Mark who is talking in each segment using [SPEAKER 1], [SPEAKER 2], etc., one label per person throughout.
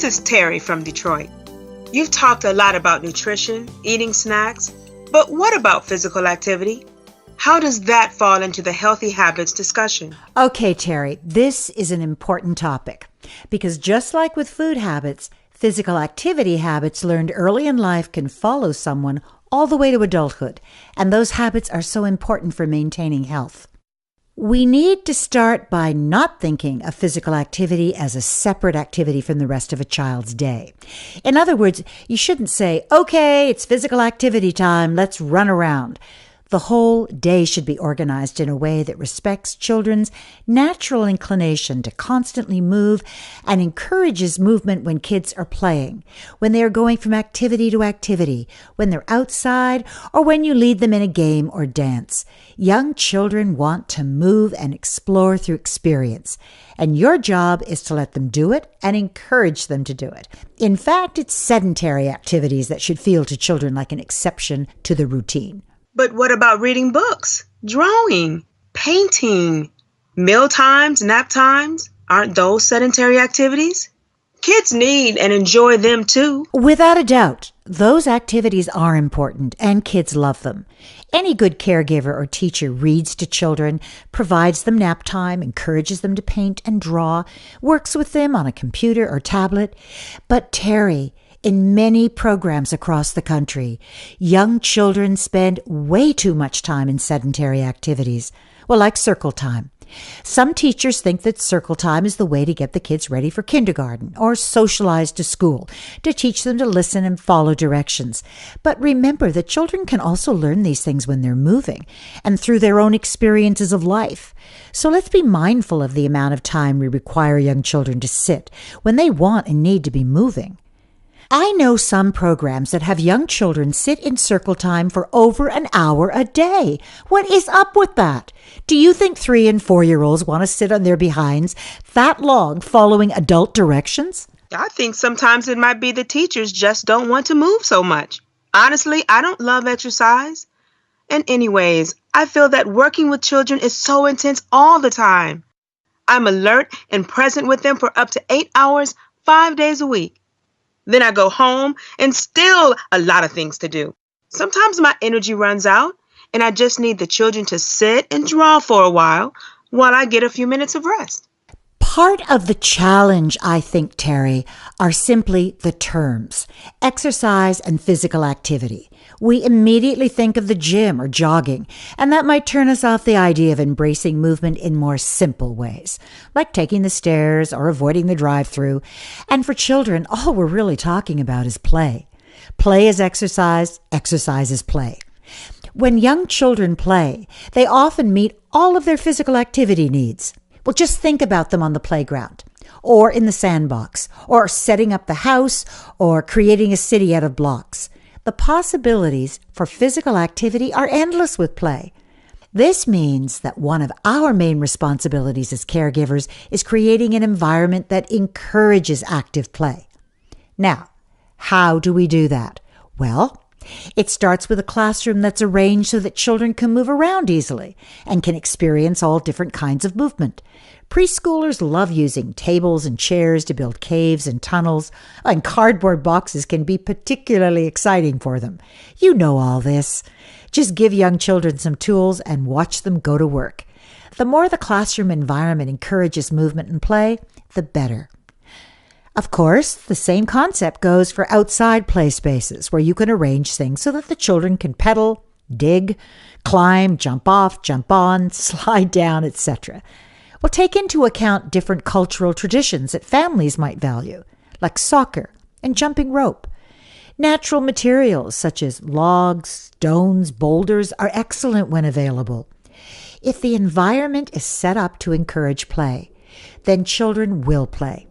[SPEAKER 1] is Terry from Detroit. You've talked a lot about nutrition, eating snacks, but what about physical activity? How does that fall into the healthy habits discussion?
[SPEAKER 2] Okay, Terry, this is an important topic because just like with food habits, physical activity habits learned early in life can follow someone all the way to adulthood, and those habits are so important for maintaining health. We need to start by not thinking of physical activity as a separate activity from the rest of a child's day. In other words, you shouldn't say, okay, it's physical activity time, let's run around. The whole day should be organized in a way that respects children's natural inclination to constantly move and encourages movement when kids are playing, when they are going from activity to activity, when they're outside, or when you lead them in a game or dance. Young children want to move and explore through experience, and your job is to let them do it and encourage them to do it. In fact, it's sedentary activities that should feel to children like an exception to the routine.
[SPEAKER 1] But what about reading books, drawing, painting, meal times, nap times? Aren't those sedentary activities? Kids need and enjoy them too.
[SPEAKER 2] Without a doubt, those activities are important and kids love them. Any good caregiver or teacher reads to children, provides them nap time, encourages them to paint and draw, works with them on a computer or tablet. But Terry, in many programs across the country, young children spend way too much time in sedentary activities, like circle time. Some teachers think that circle time is the way to get the kids ready for kindergarten or socialize to school, to teach them to listen and follow directions. But remember that children can also learn these things when they're moving and through their own experiences of life. So let's be mindful of the amount of time we require young children to sit when they want and need to be moving. I know some programs that have young children sit in circle time for over an hour a day. What is up with that? Do you think 3- and 4-year-olds want to sit on their behinds that long following adult directions?
[SPEAKER 1] I think sometimes it might be the teachers just don't want to move so much. Honestly, I don't love exercise. And anyways, I feel that working with children is so intense all the time. I'm alert and present with them for up to 8 hours, 5 days a week. Then I go home and still a lot of things to do. Sometimes my energy runs out and I just need the children to sit and draw for a while I get a few minutes of rest.
[SPEAKER 2] Part of the challenge, I think, Terry, are simply the terms, exercise and physical activity. We immediately think of the gym or jogging, and that might turn us off the idea of embracing movement in more simple ways, like taking the stairs or avoiding the drive-thru. And for children, all we're really talking about is play. Play is exercise, exercise is play. When young children play, they often meet all of their physical activity needs. Just think about them on the playground, or in the sandbox, or setting up the house, or creating a city out of blocks. The possibilities for physical activity are endless with play. This means that one of our main responsibilities as caregivers is creating an environment that encourages active play. Now, how do we do that? Well, it starts with a classroom that's arranged so that children can move around easily and can experience all different kinds of movement. Preschoolers love using tables and chairs to build caves and tunnels, and cardboard boxes can be particularly exciting for them. You know all this. Just give young children some tools and watch them go to work. The more the classroom environment encourages movement and play, the better. Of course, the same concept goes for outside play spaces where you can arrange things so that the children can pedal, dig, climb, jump off, jump on, slide down, etc. Take into account different cultural traditions that families might value, like soccer and jumping rope. Natural materials such as logs, stones, boulders are excellent when available. If the environment is set up to encourage play, then children will play.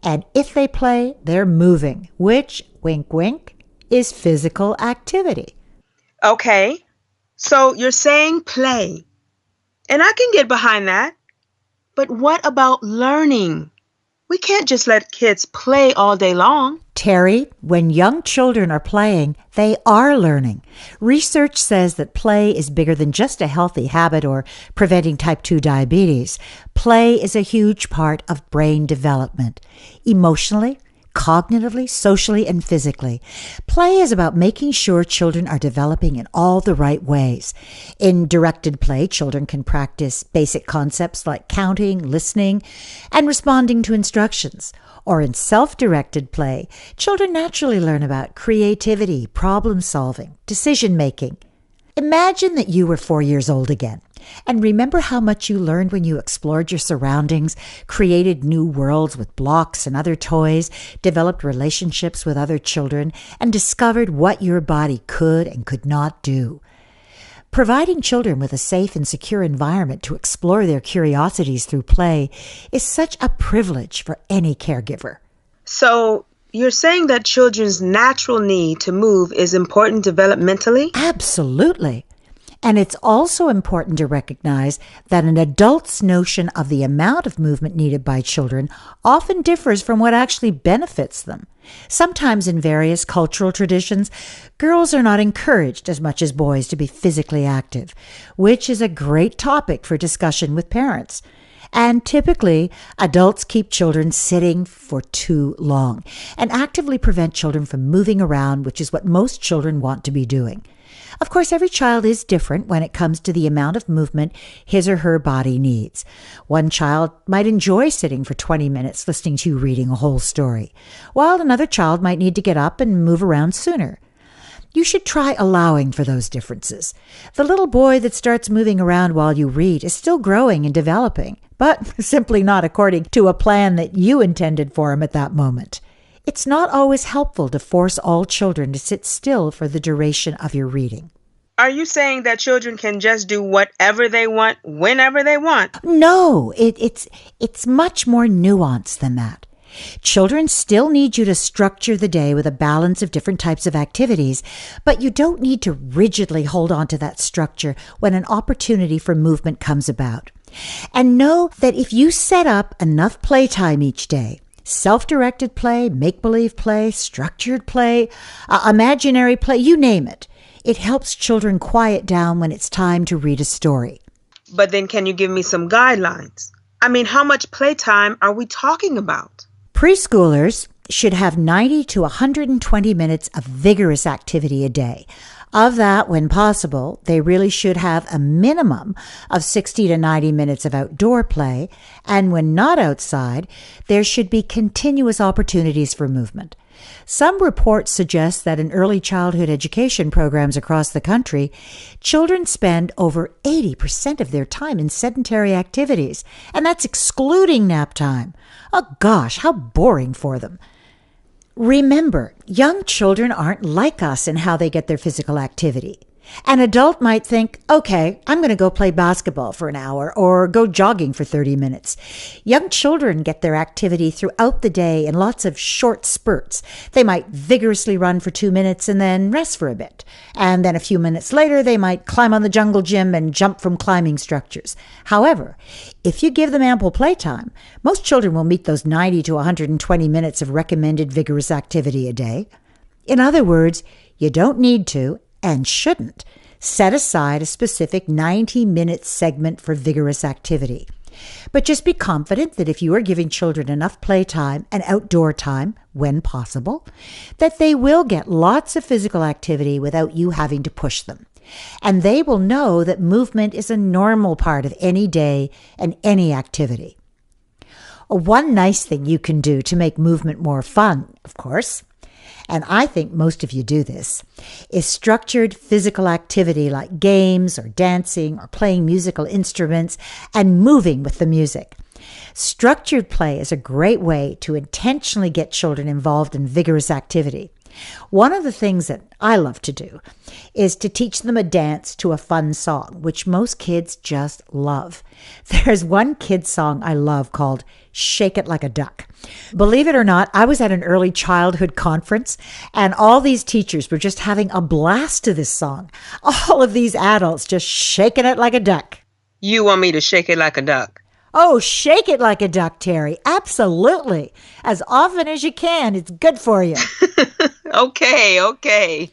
[SPEAKER 2] And if they play, they're moving, which, wink, wink, is physical activity.
[SPEAKER 1] Okay, so you're saying play. And I can get behind that. But what about learning? We can't just let kids play all day long.
[SPEAKER 2] Terry, when young children are playing, they are learning. Research says that play is bigger than just a healthy habit or preventing type 2 diabetes. Play is a huge part of brain development, emotionally, cognitively, socially, and physically. Play is about making sure children are developing in all the right ways. In directed play, children can practice basic concepts like counting, listening, and responding to instructions. Or in self-directed play, children naturally learn about creativity, problem-solving, decision-making. Imagine that you were 4 years old again. And remember how much you learned when you explored your surroundings, created new worlds with blocks and other toys, developed relationships with other children, and discovered what your body could and could not do. Providing children with a safe and secure environment to explore their curiosities through play is such a privilege for any caregiver.
[SPEAKER 1] So, you're saying that children's natural need to move is important developmentally?
[SPEAKER 2] Absolutely. And it's also important to recognize that an adult's notion of the amount of movement needed by children often differs from what actually benefits them. Sometimes in various cultural traditions, girls are not encouraged as much as boys to be physically active, which is a great topic for discussion with parents. And typically, adults keep children sitting for too long and actively prevent children from moving around, which is what most children want to be doing. Of course, every child is different when it comes to the amount of movement his or her body needs. One child might enjoy sitting for 20 minutes listening to you reading a whole story, while another child might need to get up and move around sooner. You should try allowing for those differences. The little boy that starts moving around while you read is still growing and developing, but simply not according to a plan that you intended for him at that moment. It's not always helpful to force all children to sit still for the duration of your reading.
[SPEAKER 1] Are you saying that children can just do whatever they want, whenever they want?
[SPEAKER 2] No, it's much more nuanced than that. Children still need you to structure the day with a balance of different types of activities, but you don't need to rigidly hold on to that structure when an opportunity for movement comes about. And know that if you set up enough playtime each day, self-directed play, make-believe play, structured play, imaginary play, you name it, it helps children quiet down when it's time to read a story.
[SPEAKER 1] But then can you give me some guidelines? I mean, how much playtime are we talking about?
[SPEAKER 2] Preschoolers should have 90 to 120 minutes of vigorous activity a day. Of that, when possible, they really should have a minimum of 60 to 90 minutes of outdoor play, and when not outside, there should be continuous opportunities for movement. Some reports suggest that in early childhood education programs across the country, children spend over 80% of their time in sedentary activities, and that's excluding nap time. Oh gosh, how boring for them. Remember, young children aren't like us in how they get their physical activity. An adult might think, okay, I'm going to go play basketball for an hour or go jogging for 30 minutes. Young children get their activity throughout the day in lots of short spurts. They might vigorously run for 2 minutes and then rest for a bit. And then a few minutes later, they might climb on the jungle gym and jump from climbing structures. However, if you give them ample playtime, most children will meet those 90 to 120 minutes of recommended vigorous activity a day. In other words, you don't need to and shouldn't set aside a specific 90-minute segment for vigorous activity. But just be confident that if you are giving children enough playtime and outdoor time, when possible, that they will get lots of physical activity without you having to push them. And they will know that movement is a normal part of any day and any activity. One nice thing you can do to make movement more fun, of course, and I think most of you do this, is structured physical activity like games or dancing or playing musical instruments and moving with the music. Structured play is a great way to intentionally get children involved in vigorous activity. One of the things that I love to do is to teach them a dance to a fun song, which most kids just love. There's one kid's song I love called Shake It Like a Duck. Believe it or not, I was at an early childhood conference and all these teachers were just having a blast to this song. All of these adults just shaking it like a duck.
[SPEAKER 1] You want me to shake it like a duck?
[SPEAKER 2] Oh, shake it like a duck, Terry. Absolutely. As often as you can. It's good for you.
[SPEAKER 1] Okay.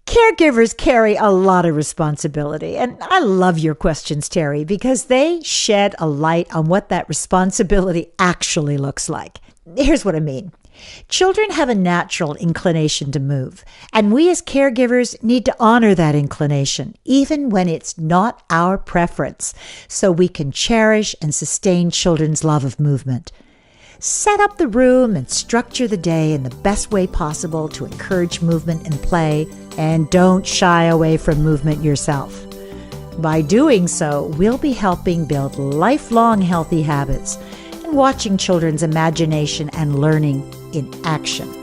[SPEAKER 2] Caregivers carry a lot of responsibility, and I love your questions, Terry, because they shed a light on what that responsibility actually looks like. Here's what I mean. Children have a natural inclination to move, and we as caregivers need to honor that inclination, even when it's not our preference, so we can cherish and sustain children's love of movement. Set up the room and structure the day in the best way possible to encourage movement and play, and don't shy away from movement yourself. By doing so, we'll be helping build lifelong healthy habits and watching children's imagination and learning in action.